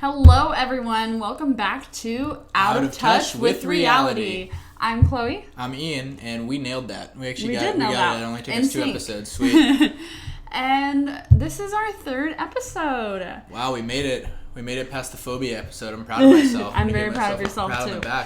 Hello, everyone. Welcome back to Out of Touch with Reality. I'm Chloe. I'm Ian, and we nailed that. We did nail got that. it. It only took In us 2 sync. episodes. Sweet. And this is our 3rd episode. Wow, we made it. We made it past the phobia episode. I'm proud of myself. I'm very proud of yourself, proud too. Of my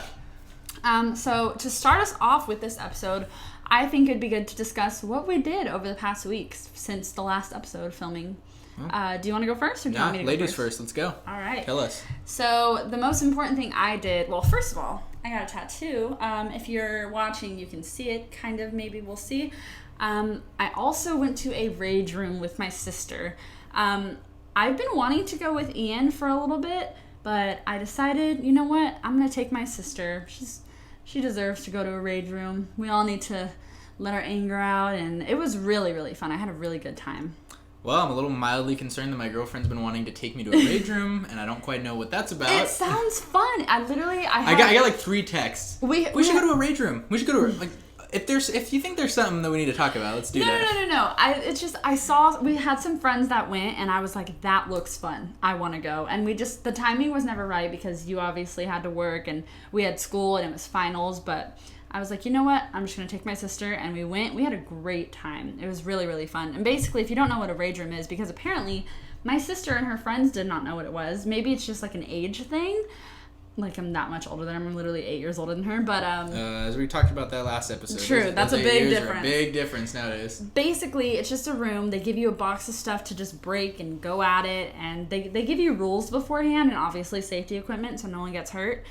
back. So to start us off with this episode, I think it'd be good to discuss what we did over the past weeks since the last episode filming. Do you want to go first, or do you want me to go ladies first. Let's go. All right. Tell us. So the most important thing I did, well, first of all, I got a tattoo. If you're watching, you can see it, kind of, maybe we'll see. I also went to a rage room with my sister. I've been wanting to go with Ian for a little bit, but I decided, you know what, I'm going to take my sister. She deserves to go to a rage room. We all need to let our anger out, and it was really, really fun. I had a really good time. Well, I'm a little mildly concerned that my girlfriend's been wanting to take me to a rage room, and I don't quite know what that's about. It sounds fun. I got like 3 texts. We should go to a rage room. We should go to if you think there's something that we need to talk about, let's do that. No. I saw we had some friends that went, and I was like, that looks fun. I want to go. And the timing was never right because you obviously had to work, and we had school, and it was finals, but I was like, you know what? I'm just going to take my sister, and we went. We had a great time. It was really, really fun. And basically, if you don't know what a rage room is, because apparently my sister and her friends did not know what it was. Maybe it's just like an age thing. Like, I'm that much older than her. I'm literally 8 years older than her, but as we talked about that last episode. True, that's a big difference. A big difference nowadays. Basically, it's just a room. They give you a box of stuff to just break and go at it, and they give you rules beforehand, and obviously safety equipment so no one gets hurt.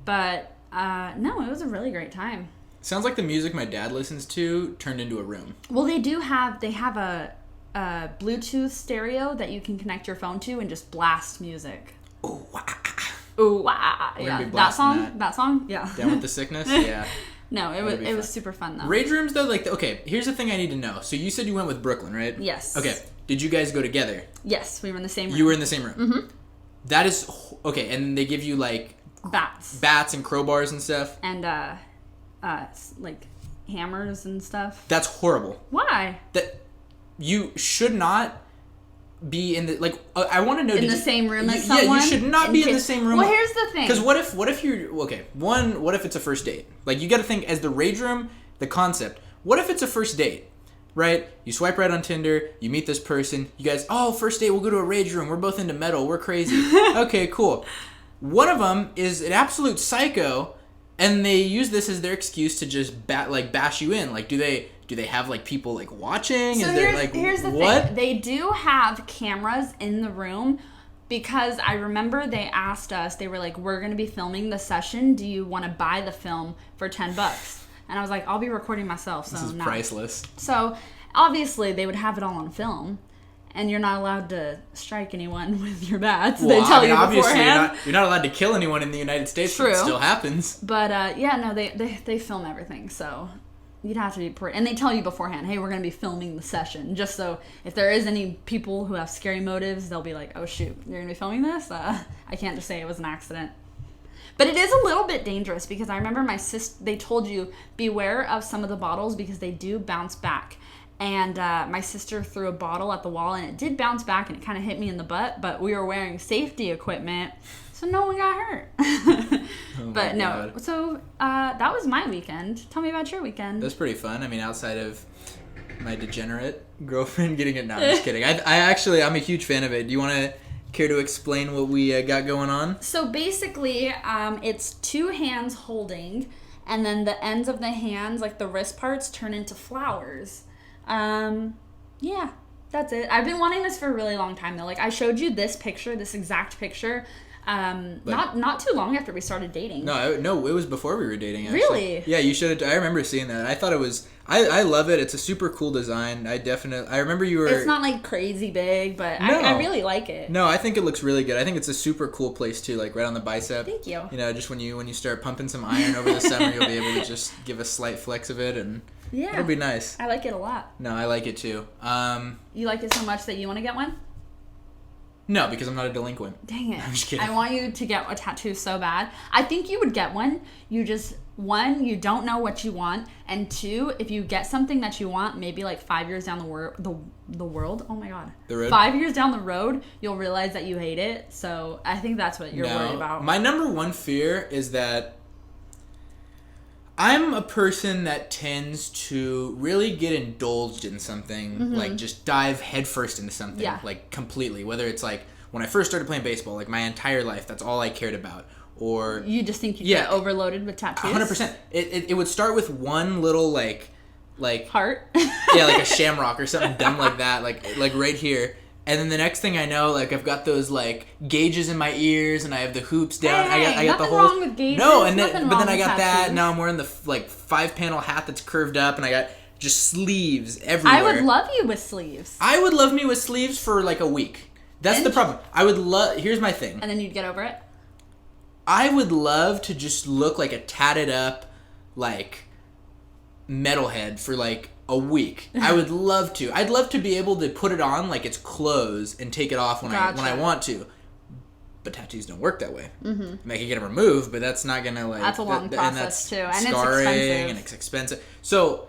But no, it was a really great time. Sounds like the music my dad listens to turned into a room. Well, they have a Bluetooth stereo that you can connect your phone to and just blast music. Ooh, wah. Ooh, wah. Yeah, that song? Yeah. Down with the sickness? Yeah. No, it was super fun, though. Rage rooms, though, okay, here's the thing I need to know. So you said you went with Brooklyn, right? Yes. Okay, did you guys go together? Yes, we were in the same room. You were in the same room? Mm-hmm. That is, okay, and they give you, like... Bats and crowbars and stuff? And, like, hammers and stuff. That's horrible. Why? That you should not be in the, like, I want to know... In the same room as someone? Yeah, you should not be in the same room. Well, here's the thing. Because what if you're... Okay, what if it's a first date? Like, you got to think, as the rage room, the concept, what if it's a first date? Right? You swipe right on Tinder, you meet this person, you guys, first date, we'll go to a rage room, we're both into metal, we're crazy. Okay, cool. One of them is an absolute psycho, and they use this as their excuse to just bash you in. Like, do they have, like, people, like, watching? So here's the thing. They do have cameras in the room, because I remember they asked us, they were like, we're going to be filming the session. Do you want to buy the film for $10? And I was like, I'll be recording myself, so this is priceless. So obviously they would have it all on film, and you're not allowed to strike anyone with your bats. Well, they tell you obviously beforehand. you're not allowed to kill anyone in the United States. True. It still happens. But they film everything, so you'd have to be and they tell you beforehand, hey, we're going to be filming the session, just so if there is any people who have scary motives, they'll be like, oh shoot, you're going to be filming this? I can't just say it was an accident. But it is a little bit dangerous, because I remember they told you, beware of some of the bottles because they do bounce back. And my sister threw a bottle at the wall, and it did bounce back, and it kind of hit me in the butt, but we were wearing safety equipment, so no one got hurt. But no, God. So that was my weekend. Tell me about your weekend. That's pretty fun. I mean, outside of my degenerate girlfriend getting it. No, I'm just kidding. I'm a huge fan of it. Do you want to care to explain what we got going on? So basically, it's 2 hands holding, and then the ends of the hands, like the wrist parts, turn into flowers. Yeah, that's it. I've been wanting this for a really long time, though. Like, I showed you this exact picture, not too long after we started dating. No, it was before we were dating, actually. Really? Yeah, you should have. I remember seeing that. I thought it was... I love it. It's a super cool design. I remember you were... It's not, like, crazy big, but no. I really like it. No, I think it looks really good. I think it's a super cool place, too, like, right on the bicep. Thank you. You know, just when you start pumping some iron over the summer, you'll be able to just give a slight flex of it, and... Yeah. It'll be nice. I like it a lot. No, I like it, too. You like it so much that you want to get one? No, because I'm not a delinquent. Dang it. I'm just kidding. I want you to get a tattoo so bad. I think you would get one. You just, one, you don't know what you want. And two, if you get something that you want, maybe like 5 years down the world. Oh my God. The road? 5 years down the road, you'll realize that you hate it. So I think that's what you're worried about. My number one fear is that I'm a person that tends to really get indulged in something, like just dive headfirst into something, like completely. Whether it's like when I first started playing baseball, like my entire life, that's all I cared about. Or you just think you get overloaded with tattoos? 100%. It would start with one little like heart. Yeah, like a shamrock or something dumb like that, like right here. And then the next thing I know, like I've got those like gauges in my ears, and I have the hoops down. Hey, I got the nothing whole wrong with gauges. No, and then Nothing but then wrong I got with that. tattoos. Now I'm wearing the like 5-panel hat that's curved up, and I got just sleeves everywhere. I would love you with sleeves. I would love me with sleeves for like a week. That's the problem. I would love. Here's my thing. And then you'd get over it. I would love to just look like a tatted up, like metalhead for like a week. I would love to. I'd love to be able to put it on like it's clothes and take it off when I want to. But tattoos don't work that way. Mm-hmm. I can get them removed, but that's not gonna like. That's a long process too, and scarring, it's expensive. and it's expensive. So,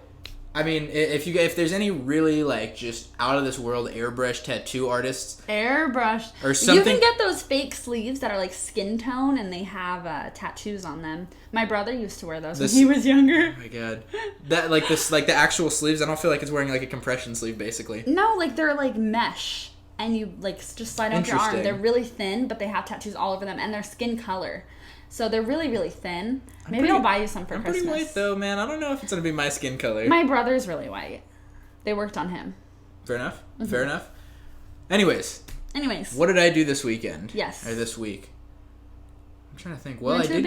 I mean, if there's any really like just out of this world airbrush tattoo artists, or something, you can get those fake sleeves that are like skin tone and they have tattoos on them. My brother used to wear those when he was younger. Oh my God, that like this like the actual sleeves. I don't feel like it's wearing like a compression sleeve basically. No, like they're like mesh, and you like just slide out your arm. They're really thin, but they have tattoos all over them, and they're skin color. So they're really, really thin. Maybe I'll buy you some for Christmas. I'm pretty white, though, man. I don't know if it's going to be my skin color. My brother's really white. They worked on him. Fair enough. Mm-hmm. Fair enough. Anyways. What did I do this weekend? Yes. Or this week? I'm trying to think. Well, I did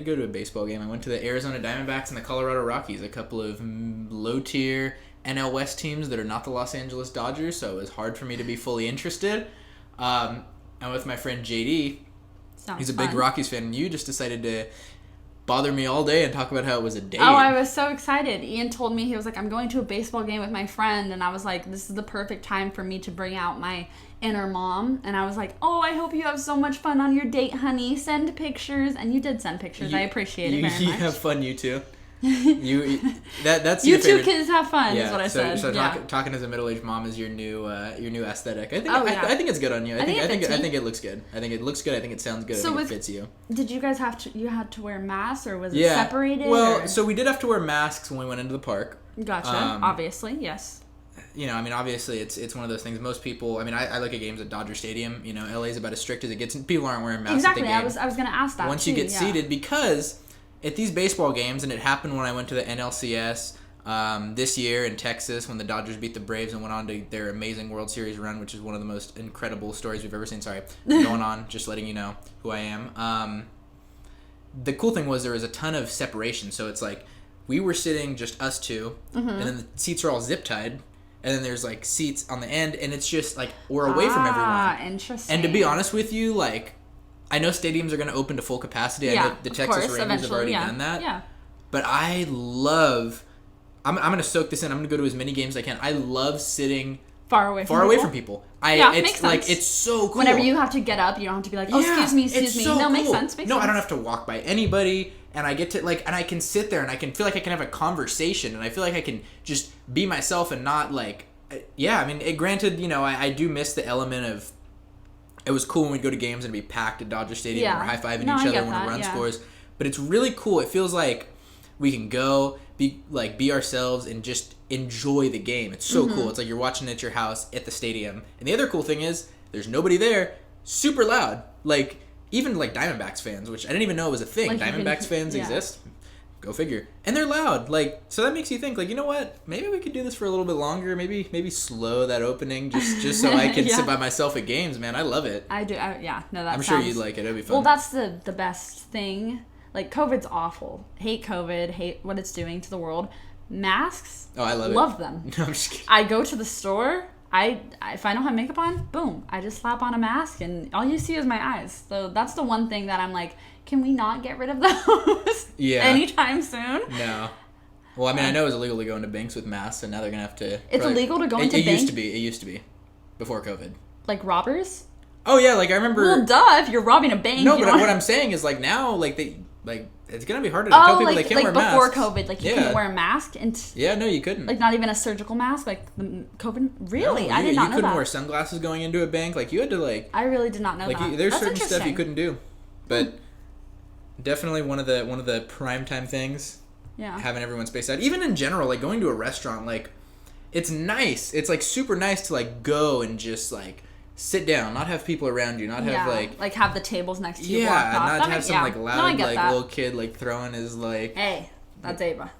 go to a baseball game. I went to the Arizona Diamondbacks and the Colorado Rockies, a couple of low-tier NL West teams that are not the Los Angeles Dodgers, so it was hard for me to be fully interested. I'm with my friend JD. He's a big Rockies fan, and you just decided to bother me all day and talk about how it was a date. Oh, I was so excited. Ian told me, he was like, I'm going to a baseball game with my friend, and I was like, this is the perfect time for me to bring out my inner mom. And I was like, oh, I hope you have so much fun on your date, honey. Send pictures. And you did send pictures. I appreciate it very much. You have fun, you too. That's you your favorite. 2 kids have fun is what I said. So talking as a middle-aged mom is your new aesthetic. I think I think it's good on you. I think it looks good. I think it looks good. I think it sounds good. So I think it fits you. Did you guys had to wear masks, or was it separated? Well, so we did have to wear masks when we went into the park. Gotcha. Obviously, yes. You know, I mean, obviously, it's one of those things. Most people, I mean, I look at games at Dodger Stadium. You know, LA's about as strict as it gets, and people aren't wearing masks. Exactly. At the game. I was going to ask that. Once you get seated, because at these baseball games, and it happened when I went to the NLCS this year in Texas when the Dodgers beat the Braves and went on to their amazing World Series run, which is one of the most incredible stories we've ever seen. Sorry, going on, just letting you know who I am. The cool thing was there was a ton of separation, so it's like we were sitting just us two, and then the seats are all zip tied. And then there's like seats on the end, and it's just like we're away from everyone. Interesting. And to be honest with you, like I know stadiums are going to open to full capacity. I know the Texas Rangers have already done that. Yeah. But I love. I'm going to soak this in. I'm going to go to as many games as I can. I love sitting far away from people. Makes like sense. it's so cool. Whenever you have to get up, you don't have to be like, oh, excuse me. So cool. Makes sense. I don't have to walk by anybody, and I get to and I can sit there and I can feel like I can have a conversation, and I feel like I can just be myself and not like. Yeah, I mean, granted, you know, I do miss the element of. It was cool when we'd go to games and be packed at Dodger Stadium and we're high-fiving each other when a run scores. But it's really cool. It feels like we can go, be ourselves, and just enjoy the game. It's so cool. It's like you're watching at your house at the stadium. And the other cool thing is there's nobody there. Super loud. Like, even like Diamondbacks fans, which I didn't even know was a thing. Like Diamondbacks fans exist. Go figure. And they're loud. Like, so that makes you think, like, you know what? Maybe we could do this for a little bit longer. Maybe slow that opening just so I can sit by myself at games, man. I love it. I do. I'm sure you'd like it. It'd be fun. Well, that's the best thing. Like, COVID's awful. Hate COVID. Hate what it's doing to the world. Masks. Oh, I love it. Love them. No, I'm just kidding. I go to the store. If I don't have makeup on, boom, I just slap on a mask, and all you see is my eyes. So that's the one thing that I'm like, can we not get rid of those anytime soon? No. Well, I mean, I know it was illegal to go into banks with masks, and now they're going to have to... It's illegal to go into banks? It used to be. Before COVID. Like robbers? Oh yeah, like I remember. Well, duh. If you're robbing a bank. No, but what I'm saying is like now, like it's gonna be harder to tell people they can't wear masks. Like before COVID, like you couldn't wear a mask and. Yeah, no, you couldn't. Like not even a surgical mask, like the COVID. Really, no, I did not know that. You couldn't wear sunglasses going into a bank. Like you had to like. I really did not know that. There's certain stuff you couldn't do, but definitely one of the primetime things. Yeah. Having everyone spaced out, even in general, like going to a restaurant, like it's nice. It's like super nice to like go and just like. Sit down, not have people around you, not have like have the tables next to you. Yeah, not have some like loud little kid like throwing his like. Hey, that's Ava.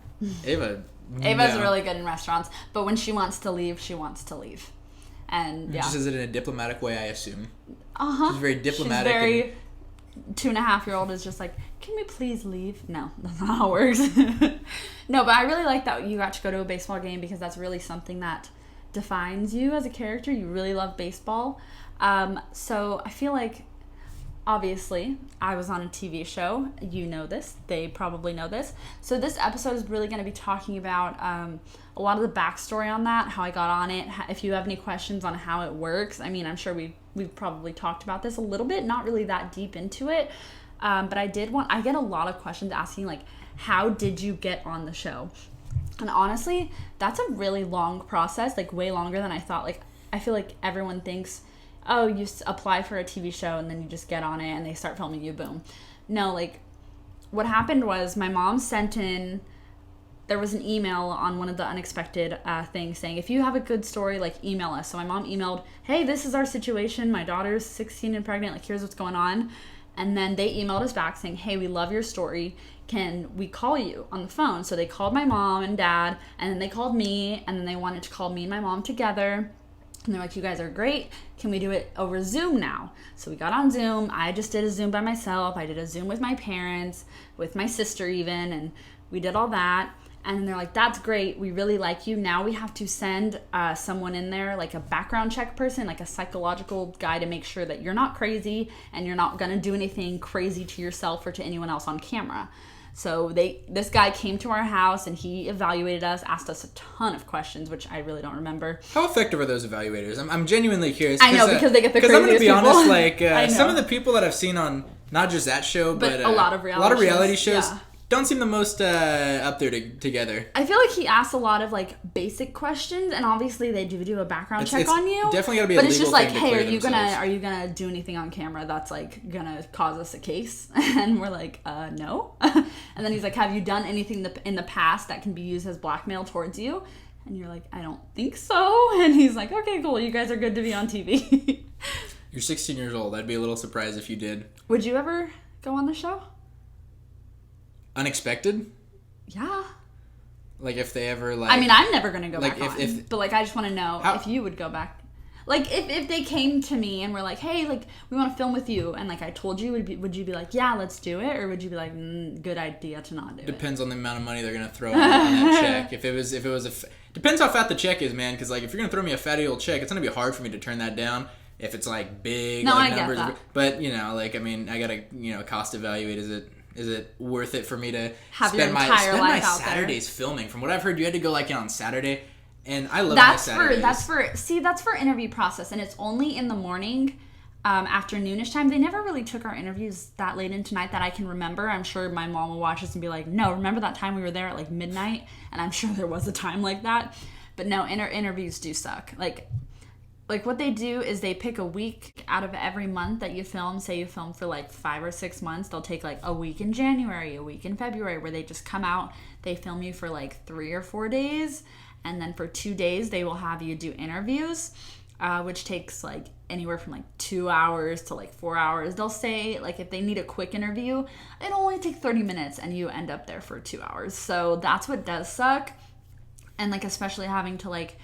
Ava's really good in restaurants, but when she wants to leave, she wants to leave, and She says it in a diplomatic way, I assume. She's very diplomatic. She's very 2.5-year-old is just like, can we please leave? No, that's not how it works. No, but I really like that you got to go to a baseball game because that's really something that defines you as a character. You really love baseball. So I feel like, obviously, I was on a TV show. You know this. They probably know this. So this episode is really going to be talking about a lot of the backstory on that, how I got on it. If you have any questions on how it works, I mean, I'm sure we've probably talked about this a little bit, not really that deep into it. But I get a lot of questions asking, like, how did you get on the show? And honestly, that's a really long process, like way longer than I thought. Like, I feel like everyone thinks, oh, you apply for a TV show and then you just get on it and they start filming you, boom. No, like, what happened was my mom there was an email on one of the unexpected things saying, if you have a good story, like, email us. So my mom emailed, hey, this is our situation. My daughter's 16 and pregnant. Like, here's what's going on. And then they emailed us back saying, hey, we love your story. Can we call you on the phone? So they called my mom and dad, and then they called me, and then they wanted to call me and my mom together. And they're like, you guys are great. Can we do it over Zoom now? So we got on Zoom. I just did a Zoom by myself. I did a Zoom with my parents, with my sister even, and we did all that. And they're like, that's great. We really like you. Now we have to send someone in there, like a background check person, like a psychological guy to make sure that you're not crazy and you're not going to do anything crazy to yourself or to anyone else on camera. So this guy came to our house and he evaluated us, asked us a ton of questions, which I really don't remember. How effective are those evaluators? I'm genuinely curious. I know, because they get the craziest people. Because I'm going to be honest, like some of the people that I've seen on not just that show, but a lot of reality shows yeah. don't seem the most up there together. I feel like he asked a lot of like basic questions, and obviously they do a background check on you. Definitely gotta be. But it's just like, hey, are you gonna do anything on camera that's like gonna cause us a case? And we're like, no. And then he's like, have you done anything in the past that can be used as blackmail towards you? And you're like, I don't think so. And he's like, okay, cool. You guys are good to be on TV. You're 16 years old. I'd be a little surprised if you did. Would you ever go on the show? Unexpected? Yeah. Like if they ever like... I mean, I'm never going to go back on. If, but like, I just want to know if you would go back. Like if they came to me and were like, hey, like we want to film with you. And like I told you, would you be like, yeah, let's do it? Or would you be like, good idea to not do it? Depends on the amount of money they're going to throw on that check. If it was depends how fat the check is, man. Because like if you're going to throw me a fatty old check, it's going to be hard for me to turn that down. If it's like big, no, like I numbers. Get that. But you know, like I mean, I gotta cost evaluate. Is it worth it for me to spend my Saturdays filming? From what I've heard, you had to go like on Saturday, and I love my Saturdays. That's for interview process, and it's only in the morning, afternoonish time. They never really took our interviews that late into night that I can remember. I'm sure my mom will watch this and be like, no, remember that time we were there at like midnight? And I'm sure there was a time like that. But no, interviews do suck. Like what they do is they pick a week out of every month that you film. Say you film for like 5 or 6 months. They'll take like a week in January, a week in February, where they just come out. They film you for like 3 or 4 days. And then for 2 days, they will have you do interviews, which takes like anywhere from like 2 hours to like 4 hours. They'll say like if they need a quick interview, it'll only take 30 minutes and you end up there for 2 hours. So that's what does suck. And like especially having to like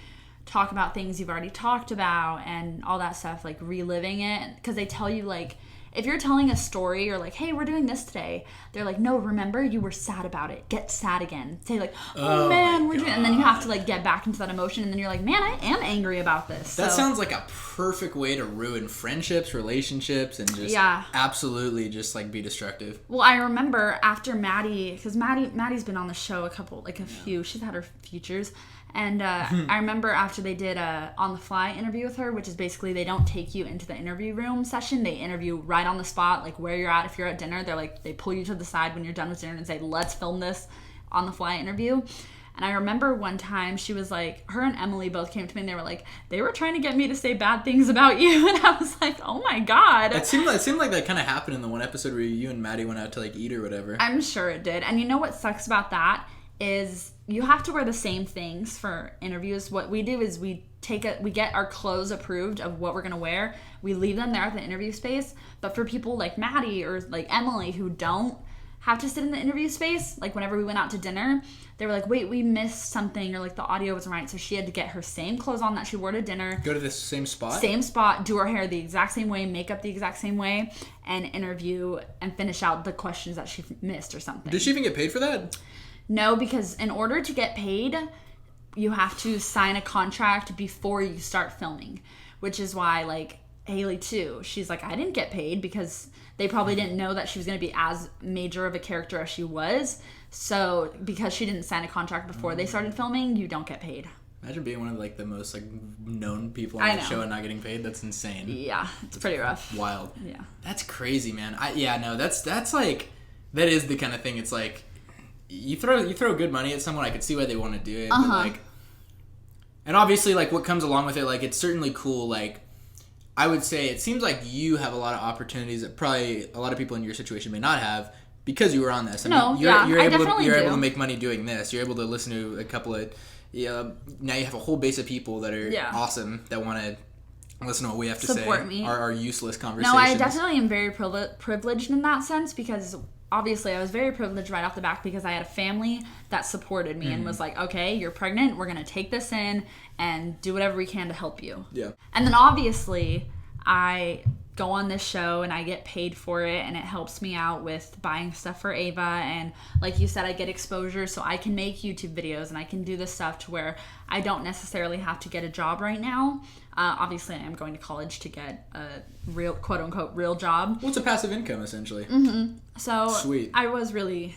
talk about things you've already talked about and all that stuff, like reliving it, because they tell you like if you're telling a story or like, hey, we're doing this today, they're like, no, remember you were sad about it, get sad again, say like, oh man, we're doing, and then you have to like get back into that emotion, and then you're like, man, I am angry about this. That sounds like a perfect way to ruin friendships, relationships, and just absolutely just like be destructive. Well, I remember after Maddie, because Maddie's been on the show a few, she's had her features. And I remember after they did a on-the-fly interview with her, which is basically they don't take you into the interview room session. They interview right on the spot, like where you're at. If you're at dinner, they're like, they pull you to the side when you're done with dinner and say, let's film this on-the-fly interview. And I remember one time she was like, her and Emily both came to me and they were like, they were trying to get me to say bad things about you. And I was like, oh my God. It seemed like that kind of happened in the one episode where you and Maddie went out to like eat or whatever. I'm sure it did. And you know what sucks about that is you have to wear the same things for interviews. What we do is we get our clothes approved of what we're going to wear. We leave them there at the interview space. But for people like Maddie or like Emily who don't have to sit in the interview space, like whenever we went out to dinner, they were like, wait, we missed something, or like the audio wasn't right, so she had to get her same clothes on that she wore to dinner, go to the same spot, do her hair the exact same way, makeup the exact same way, and interview and finish out the questions that she missed or something. Did she even get paid for that? No, because in order to get paid, you have to sign a contract before you start filming, which is why like Haley too, she's like, I didn't get paid because they probably didn't know that she was going to be as major of a character as she was. So because she didn't sign a contract before they started filming, you don't get paid. Imagine being one of like the most like known people on the show and not getting paid. That's insane. Yeah, it's pretty rough. Wild. Yeah. That's crazy, man. That's like, that is the kind of thing. It's like you throw good money at someone, I could see why they want to do it. But like, and obviously like what comes along with it, like it's certainly cool. Like I would say it seems like you have a lot of opportunities that probably a lot of people in your situation may not have because you were on this. You're able to make money doing this. You're able to listen to a couple of, now you have a whole base of people that are awesome that want to listen to what we have to support say. Me. Our useless conversations. No, I definitely am very privileged in that sense because obviously I was very privileged right off the back because I had a family that supported me and was like, okay, you're pregnant. We're going to take this in and do whatever we can to help you. Yeah. And then obviously I go on this show and I get paid for it and it helps me out with buying stuff for Ava, and like you said, I get exposure so I can make YouTube videos and I can do this stuff to where I don't necessarily have to get a job right now. Obviously I am going to college to get a real, quote unquote, real job. Well, it's a passive income essentially. So sweet. I was really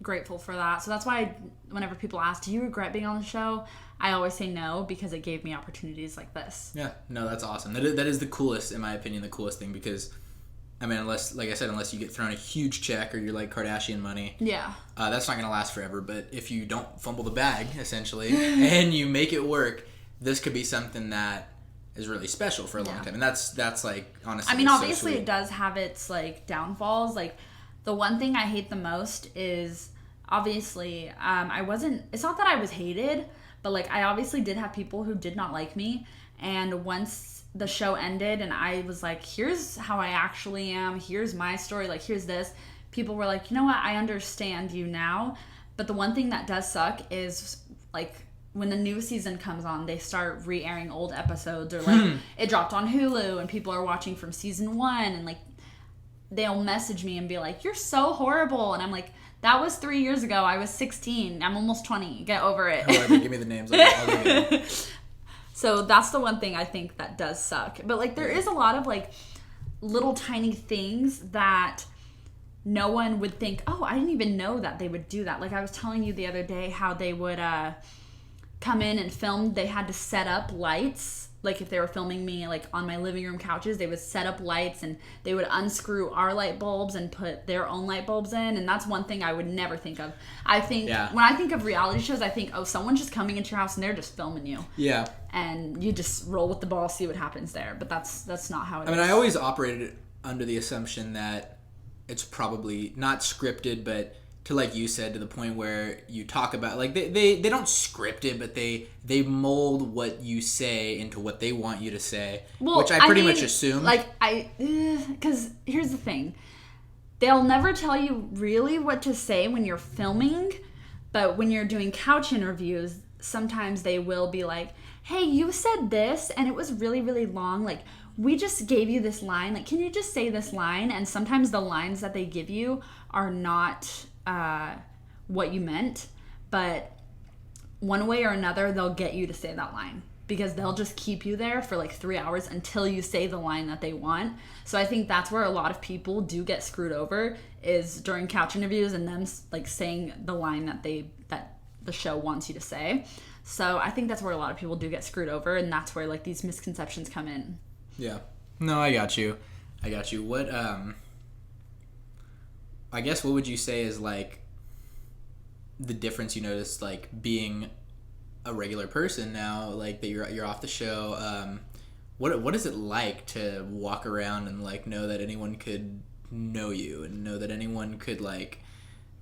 grateful for that. So that's why whenever people ask, do you regret being on the show? I always say no because it gave me opportunities like this. Yeah, no, that's awesome. That is the coolest, in my opinion, the coolest thing because, I mean, unless you get thrown a huge check or you're like Kardashian money, that's not going to last forever. But if you don't fumble the bag, essentially, and you make it work, this could be something that is really special for a long time. And that's like, honestly, I mean, obviously it does have its like downfalls. Like the one thing I hate the most is obviously it's not that I was hated, but like I obviously did have people who did not like me. And once the show ended and I was like, here's how I actually am, here's my story, like here's this, people were like, you know what, I understand you now. But the one thing that does suck is like when the new season comes on, they start re-airing old episodes, or like it dropped on Hulu and people are watching from season 1 and like they'll message me and be like, you're so horrible. And I'm like, that was 3 years ago. I was 16. I'm almost 20. Get over it. Whoever, give me the names. I'll give it. So that's the one thing I think that does suck. But like there is a lot of like little tiny things that no one would think, oh, I didn't even know that they would do that. Like I was telling you the other day how they would come in and film. They had to set up lights. Like if they were filming me like on my living room couches, they would set up lights and they would unscrew our light bulbs and put their own light bulbs in. And that's one thing I would never think of. I think when I think of reality shows, I think, oh, someone's just coming into your house and they're just filming you. Yeah. And you just roll with the ball, see what happens there. But that's not how it is. I mean, I always operated under the assumption that it's probably not scripted, but to, like you said, to the point where you talk about, like, they don't script it, but they mold what you say into what they want you to say, which I pretty much assume. Like, because here's the thing. They'll never tell you really what to say when you're filming, but when you're doing couch interviews, sometimes they will be like, hey, you said this, and it was really, really long, like, we just gave you this line, like, can you just say this line? And sometimes the lines that they give you are not what you meant, but one way or another they'll get you to say that line because they'll just keep you there for like 3 hours until you say the line that they want. So I think that's where a lot of people do get screwed over, is during couch interviews and them like saying the line that the show wants you to say. So I think that's where a lot of people do get screwed over, and that's where like these misconceptions come in. Yeah. No, I got you. What I guess what would you say is like the difference you noticed, like being a regular person now, like that you're off the show? What is it like to walk around and like know that anyone could know you and know that anyone could like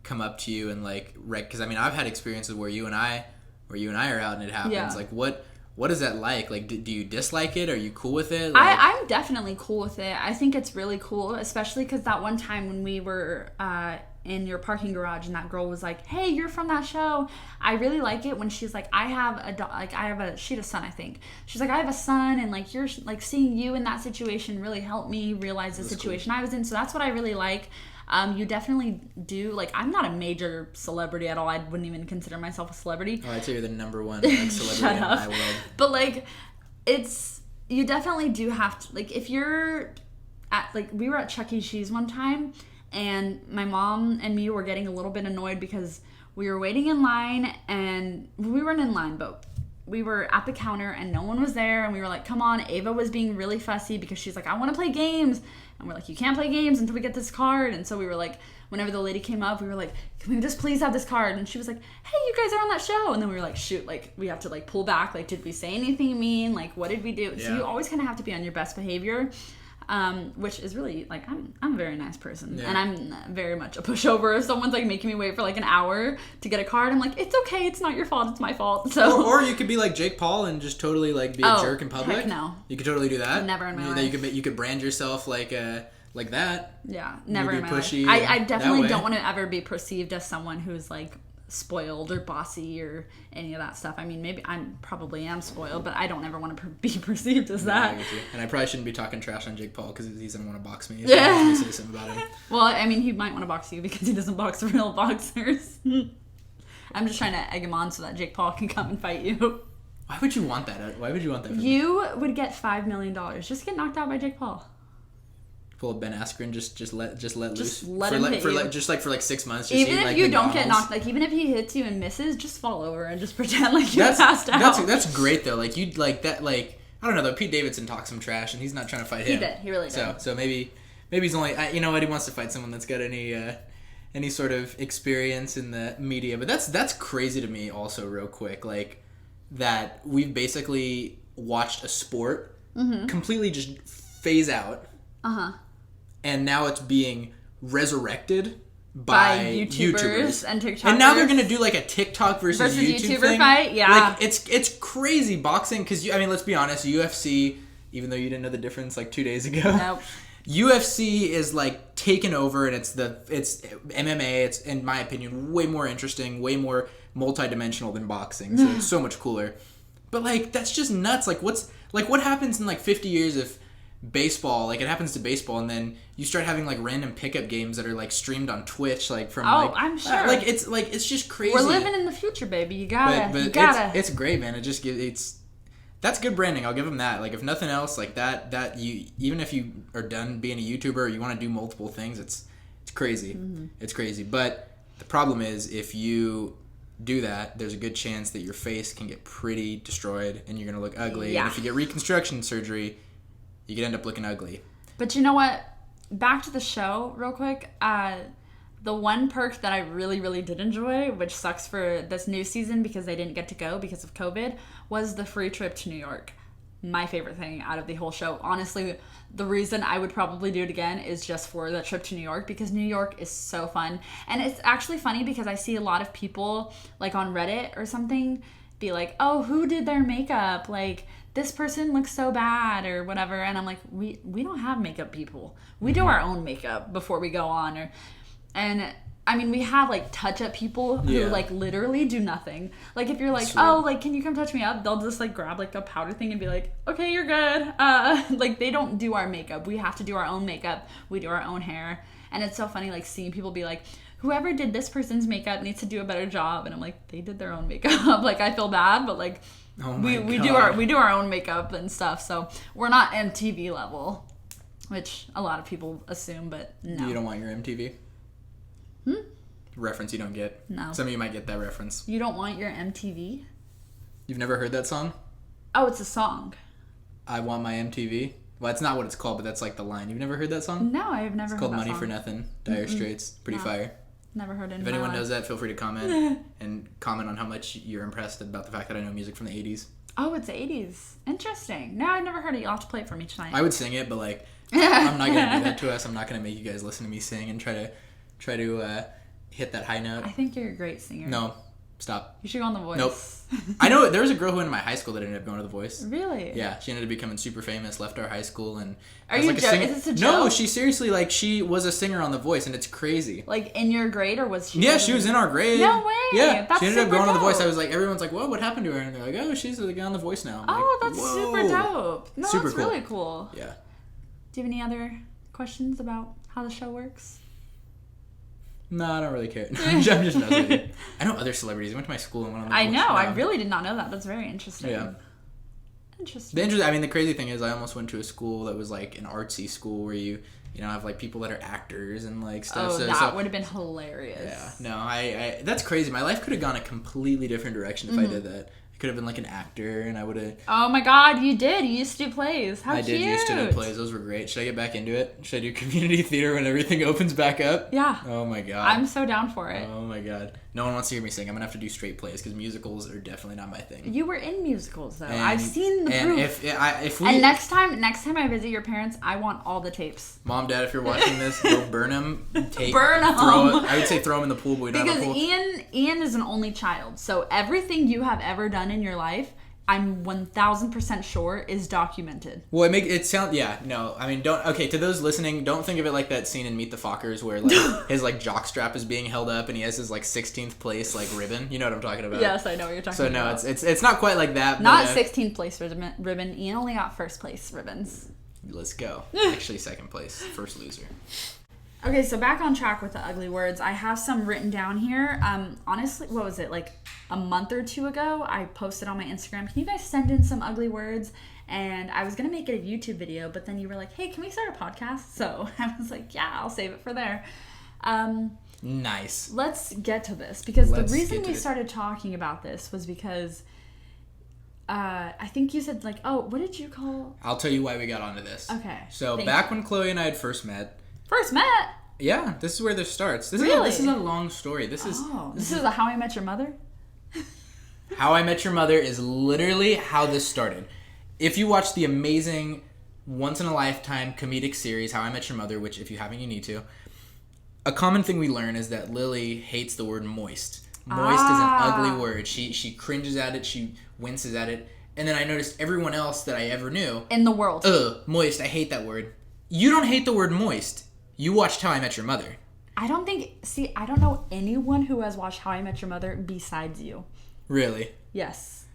come up to you and like because I mean I've had experiences where you and I are out and it happens. Yeah. Like what is that like? Like, do you dislike it? Are you cool with it? Like, I'm definitely cool with it. I think it's really cool, especially because that one time when we were in your parking garage and that girl was like, hey, you're from that show. I really like it when she's like, she had a son, I think. She's like, I have a son, and like you're like seeing you in that situation really helped me realize the situation I was in. So that's what I really like. You definitely do. Like, I'm not a major celebrity at all. I wouldn't even consider myself a celebrity. Oh, I'd say you're the number one like, celebrity in my world. But, like, you definitely do have to, like, if you're at, like, we were at Chuck E. Cheese one time, and my mom and me were getting a little bit annoyed because we were waiting in line, and we weren't in line, but we were at the counter, and no one was there, and we were like, come on. Ava was being really fussy because she's like, I want to play games. And we're like, you can't play games until we get this card. And so we were like, whenever the lady came up, we were like, can we just please have this card? And she was like, hey, you guys are on that show. And then we were like, shoot, like, we have to, like, pull back. Like, did we say anything mean? Like, what did we do? Yeah. So you always kind of have to be on your best behavior, which is really, like, I'm a very nice person. Yeah. And I'm very much a pushover. If someone's, like, making me wait for, like, an hour to get a card, I'm like, it's okay. It's not your fault. It's my fault. So Or you could be like Jake Paul and just totally, like, be a jerk in public. Heck no. You could totally do that. Never in my life. You could brand yourself like that. Yeah, never in my pushy life. I definitely don't want to ever be perceived as someone who's like spoiled or bossy or any of that stuff. I mean, maybe I probably am spoiled, but I don't ever want to be perceived as that. I get you. And I probably shouldn't be talking trash on Jake Paul because he's gonna want to box me. Yeah. Me say something about him. Well, I mean, he might want to box you because he doesn't box real boxers. I'm just trying to egg him on so that Jake Paul can come and fight you. Why would you want that? You would get $5 million just to get knocked out by Jake Paul. Pull a Ben Askren, just let loose. Just let him hit you. Just like for like 6 months. Even if you don't get knocked, like even if he hits you and misses, just fall over and just pretend like you passed out. That's great though. Like you'd like that. Like I don't know though. Pete Davidson talks some trash and he's not trying to fight him. He did. He really did. So maybe he's only you know what, he wants to fight someone that's got any sort of experience in the media. But that's crazy to me. Also, real quick, like that we've basically watched a sport completely just phase out. And now it's being resurrected by YouTubers and TikTokers. And now they're going to do like a TikTok versus YouTube YouTuber thing. fight. Yeah. Like it's crazy boxing because I mean, let's be honest, UFC, even though you didn't know the difference like 2 days ago. Nope. UFC is like taken over, and it's MMA. It's, in my opinion, way more interesting, way more multidimensional than boxing. So it's so much cooler. But like that's just nuts. Like what happens in like 50 years if baseball, like it happens to baseball, and then you start having like random pickup games that are like streamed on Twitch, like from I'm sure. Like it's just crazy. We're living in the future, baby. You gotta. It's great, man. It just that's good branding. I'll give them that. Like if nothing else, like that you, even if you are done being a YouTuber or you want to do multiple things, it's crazy. It's crazy. But the problem is if you do that, there's a good chance that your face can get pretty destroyed and you're gonna look ugly. Yeah. And if you get reconstruction surgery, you could end up looking ugly. But you know what? Back to the show real quick. The one perk that I really, really did enjoy, which sucks for this new season because they didn't get to go because of COVID, was the free trip to New York. My favorite thing out of the whole show. Honestly, the reason I would probably do it again is just for the trip to New York because New York is so fun. And it's actually funny because I see a lot of people like on Reddit or something be like, oh, who did their makeup? Like, this person looks so bad or whatever. And I'm like, we don't have makeup people. We do our own makeup before we go on. And I mean, we have like touch-up people who like literally do nothing. Like if you're like, oh, like, can you come touch me up? They'll just like grab like a powder thing and be like, okay, you're good. Like they don't do our makeup. We have to do our own makeup. We do our own hair. And it's so funny like seeing people be like, whoever did this person's makeup needs to do a better job. And I'm like, they did their own makeup. Like I feel bad, but like we do our own makeup and stuff. So we're not MTV level, which a lot of people assume, but no. You don't want your MTV? Reference you don't get. No. Some of you might get that reference. You don't want your MTV? You've never heard that song? Oh, it's a song. I Want My MTV? Well, that's not what it's called, but that's like the line. You've never heard that song? No, I've never heard that song. It's called Money for Nothing. Dire Straits. Pretty fire. Never heard it in If my anyone life. knows that, feel free to comment. And comment on how much you're impressed about the fact that I know music from the 80s. Oh, it's 80s. Interesting. No, I've never heard it. You'll have to play it for me tonight. I would sing it, but like, I'm not going to do that to us. I'm not going to make you guys listen to me sing and try to hit that high note. I think you're a great singer. No. Stop. You should go on The Voice. Nope. I know there was a girl who went to my high school that ended up going to The Voice. Really? Yeah, she ended up becoming super famous, left our high school, and... Are you joking? Is this a joke? No, she seriously, like, she was a singer on The Voice, and it's crazy. Like, in your grade, or was she... Yeah, she was in our grade. No way! Yeah, That's she ended up super going on The Voice. dope. I was like, everyone's like, what happened to her? And they're like, oh, she's like, on The Voice now. I'm Oh, like, that's whoa. super dope. No, Super that's cool. really cool. Yeah. Do you have any other questions about how the show works? No, I don't really care. I'm just messing with you. I know other celebrities. I went to my school and went on The I Voice. know. Yeah. I really did not know that. That's very interesting. Yeah. Interesting. The crazy thing is I almost went to a school that was like an artsy school where you have like people that are actors and like stuff. Oh, that would have been hilarious. Yeah. No, I that's crazy. My life could have gone a completely different direction if I did that. I could have been like an actor and I would have... Oh my god, you did. You used to do plays. How cute. I did used to do plays. Those were great. Should I get back into it? Should I do community theater when everything opens back up? Yeah. Oh my god. I'm so down for it. Oh my god. No one wants to hear me sing. I'm going to have to do straight plays because musicals are definitely not my thing. You were in musicals though. And, I've seen the proof. If we... And next time I visit your parents, I want all the tapes. Mom, Dad, if you're watching this, go burn them. Burn them. I would say throw them in the pool, but we don't have a pool. Because Ian is an only child, so everything you have ever done in your life, I'm 1000% sure is documented. Well, it sound no. I mean, to those listening, don't think of it like that scene in Meet the Fockers where like his like jockstrap is being held up and he has his like 16th place like ribbon. You know what I'm talking about? Yes, I know what you're talking about. So no, it's not quite like that. Not 16th place ribbon. Ian only got first place ribbons. Let's go. Actually, second place, first loser. Okay, so back on track with the ugly words. I have some written down here. Honestly, what was it, like a month or two ago? I posted on my Instagram, can you guys send in some ugly words? And I was going to make it a YouTube video, but then you were like, hey, can we start a podcast? So I was like, yeah, I'll save it for there. Nice. Let's get to this, because the reason we started talking about this was because I think you said like, oh, what did you call? I'll tell you why we got onto this. Okay. So back when Chloe and I had first met. First met? Yeah, this is where this starts. This is a long story. This is a How I Met Your Mother? How I Met Your Mother is literally how this started. If you watch the amazing once-in-a-lifetime comedic series, How I Met Your Mother, which if you haven't, you need to, a common thing we learn is that Lily hates the word moist. Moist is an ugly word. She cringes at it. She winces at it. And then I noticed everyone else that I ever knew... in the world. Moist. I hate that word. You don't hate the word moist. You watched How I Met Your Mother. I don't know anyone who has watched How I Met Your Mother besides you. Really? Yes.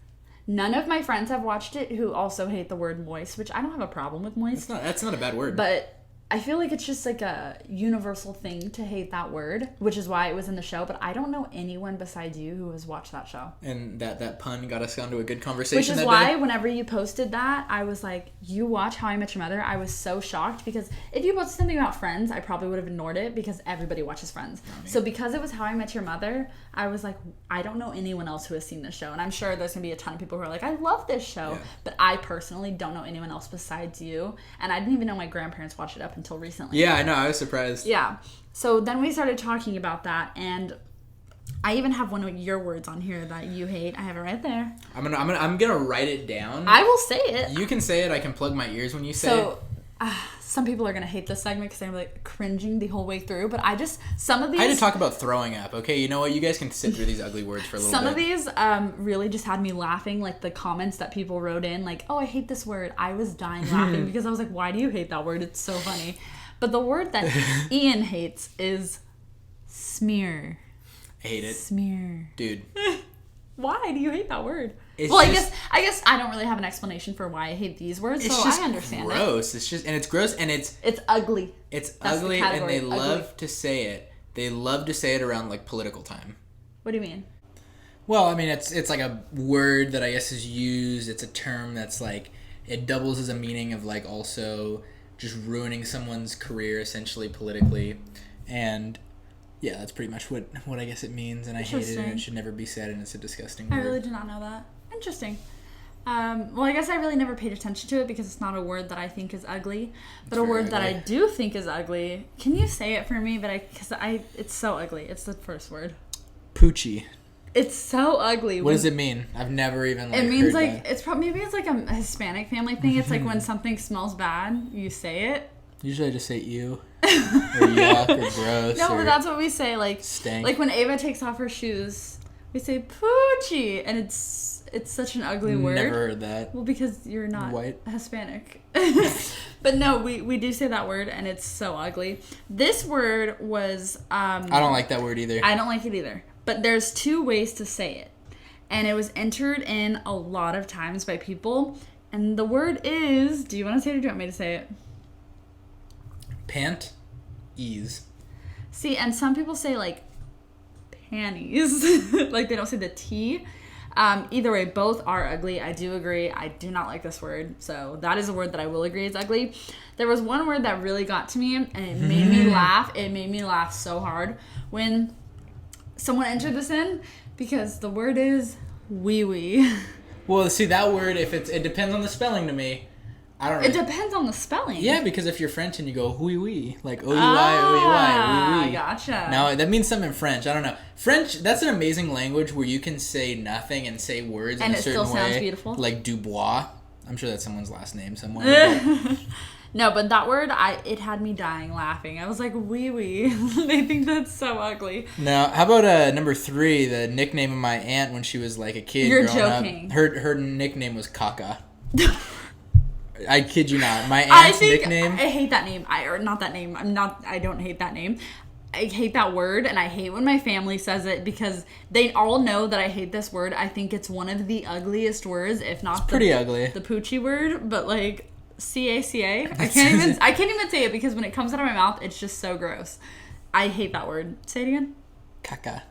None of my friends have watched it who also hate the word moist, which I don't have a problem with moist. That's not a bad word. But I feel like it's just like a universal thing to hate that word, which is why it was in the show. But I don't know anyone besides you who has watched that show. And that pun got us onto a good conversation. Which is why whenever you posted that, I was like, you watch How I Met Your Mother? I was so shocked, because if you posted something about Friends, I probably would have ignored it because everybody watches Friends. So because it was How I Met Your Mother, I was like, I don't know anyone else who has seen this show. And I'm sure there's going to be a ton of people who are like, I love this show. Yeah. But I personally don't know anyone else besides you. And I didn't even know my grandparents watched it up until recently. Yeah, I know. I was surprised. Yeah. So then we started talking about that, and I even have one of your words on here that you hate. I have it right there. I'm gonna write it down. I will say it. You can say it. I can plug my ears when you say it. Some people are gonna hate this segment because they're like cringing the whole way through. But some of these. I had to talk about throwing up. Okay, you know what? You guys can sit through these ugly words for a little bit. Some of these really just had me laughing. Like the comments that people wrote in, like, "Oh, I hate this word." I was dying laughing because I was like, "Why do you hate that word? It's so funny." But the word that Ian hates is smear. I hate it. Smear. Dude. Why do you hate that word? I guess I don't really have an explanation for why I hate these words, so I understand gross. It's just, and it's gross, and it's ugly. It's ugly, and they love to say it. They love to say it around like political time. What do you mean? Well, I mean, it's like a word that I guess is used. It's a term that's like, it doubles as a meaning of like also just ruining someone's career essentially politically, and yeah, that's pretty much what I guess it means, and I hate it, and it should never be said, and it's a disgusting word. I really did not know that. Interesting. Well, I guess I really never paid attention to it because it's not a word that I think is ugly. But a word that I do think is ugly. Can you say it for me? Because it's so ugly. It's the first word. Poochie. It's so ugly. What does it mean? I've never even It means heard like that. maybe it's like a Hispanic family thing. It's like when something smells bad, you say it. Usually I just say ew or yuck or gross. No, but that's what we say. Like stank. Like when Ava takes off her shoes, we say poochie, and it's such an ugly word. Never heard that. Well, because you're not white. Hispanic. But no, we do say that word, and it's so ugly. This word was... I don't like that word either. I don't like it either. But there's 2 ways to say it. And it was entered in a lot of times by people. And the word is... Do you want to say it or do you want me to say it? Pant. Ease. See, and some people say, like, panties. Like, they don't say the T. Either way, both are ugly. I do agree. I do not like this word. So that is a word that I will agree is ugly. There was one word that really got to me, and it made me laugh. It made me laugh so hard when someone entered this in, because the word is wee-wee. Well, see, that word, it depends on the spelling to me. I don't know. It depends on the spelling. Yeah, because if you're French and you go wee-wee, like O-U-I, wee-wee. Gotcha. Now, that means something in French. I don't know. French, that's an amazing language where you can say nothing and say words in a certain way. And it still sounds beautiful. Like Dubois. I'm sure that's someone's last name somewhere. No, but that word, it had me dying laughing. I was like, wee-wee. They think that's so ugly. Now, how about number 3, the nickname of my aunt when she was like a kid You're growing joking. up? Her nickname was Kaka. I kid you not. My aunt's nickname... I hate that name. I don't hate that name. I hate that word, and I hate when my family says it because they all know that I hate this word. I think it's one of the ugliest words, if not pretty ugly. The poochie word, but like C-A-C-A. I can't even say it because when it comes out of my mouth, it's just so gross. I hate that word. Say it again. Kaka.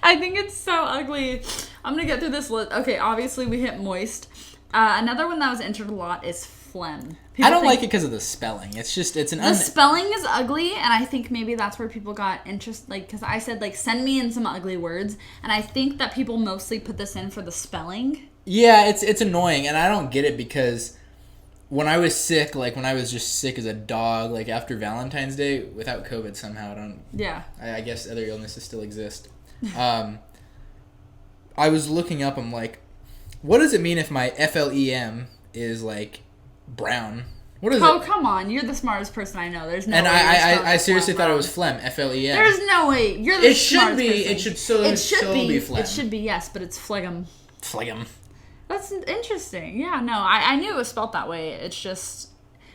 I think it's so ugly. I'm gonna get through this list. Okay, obviously we hit moist. Another one that was entered a lot is phlegm. I don't like it because of the spelling. It's an... The spelling is ugly, and I think maybe that's where people got interest, like, because I said, like, send me in some ugly words, and I think that people mostly put this in for the spelling. Yeah, it's annoying, and I don't get it because when I was sick, like, when I was just sick as a dog, like, after Valentine's Day, without COVID somehow, I guess other illnesses still exist. I was looking up, I'm like, what does it mean if my FLEM is, like, brown? What is it? Oh, come on. You're the smartest person I know. There's no way. And I seriously thought it was phlegm, FLEM. There's no way. You're the smartest person. It should be phlegm. It should be, yes, but it's phlegm. Phlegm. That's interesting. Yeah, no, I knew it was spelled that way. It's just...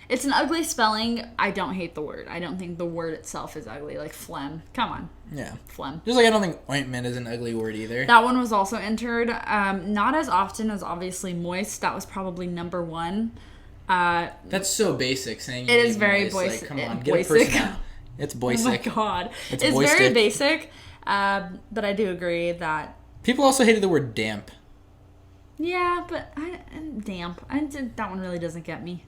It's an ugly spelling. I don't hate the word. I don't think the word itself is ugly. Like phlegm. Come on. Yeah. Phlegm. Just like I don't think ointment is an ugly word either. That one was also entered. Not as often as obviously moist. That was probably number 1. That's so basic saying it is very basic. Like, come on, get a person out. It's basic. Oh my god. It's boistic. very basic. But I do agree that... People also hated the word damp. Yeah, but damp. That one really doesn't get me.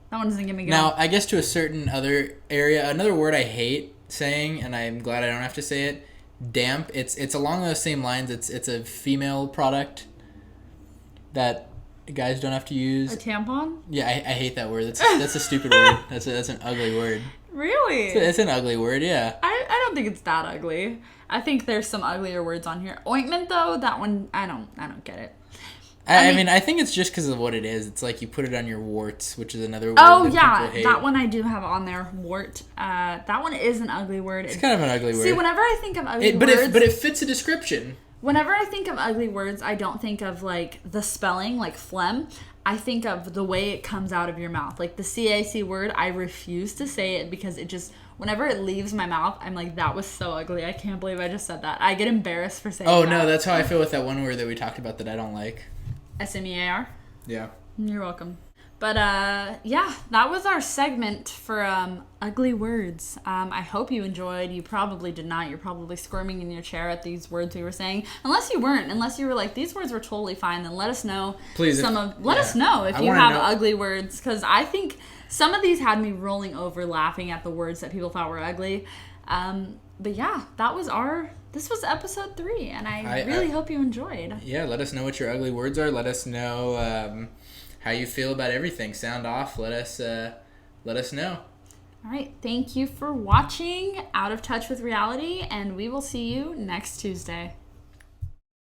That one doesn't get me going. Now, I guess to a certain other area, another word I hate saying, and I'm glad I don't have to say it, damp. It's along those same lines. It's a female product that guys don't have to use. A tampon? Yeah, I hate that word. That's a stupid word. That's an ugly word. Really? It's an ugly word, yeah. I don't think it's that ugly. I think there's some uglier words on here. Ointment, though, that one, I don't get it. I mean, I think it's just because of what it is. It's like you put it on your warts, which is another word that people hate. That one I do have on there, wart. That one is an ugly word. It's kind of an ugly word. See, whenever I think of ugly words... But it fits a description. Whenever I think of ugly words, I don't think of, like, the spelling, like phlegm. I think of the way it comes out of your mouth. Like, the CAC word, I refuse to say it because it just... Whenever it leaves my mouth, I'm like, that was so ugly. I can't believe I just said that. I get embarrassed for saying that. Oh, no, that's how I feel with that one word that we talked about that I don't like. SMEAR? Yeah. You're welcome. But, yeah, that was our segment for ugly words. I hope you enjoyed. You probably did not. You're probably squirming in your chair at these words we were saying. Unless you weren't. Unless you were like, these words were totally fine, then let us know. Please. Let us know if you have ugly words. Because I think some of these had me rolling over laughing at the words that people thought were ugly. But, yeah, that was our this was episode 3, and I really hope you enjoyed. Yeah, let us know what your ugly words are. Let us know how you feel about everything. Sound off. Let us know. All right. Thank you for watching Out of Touch with Reality, and we will see you next Tuesday.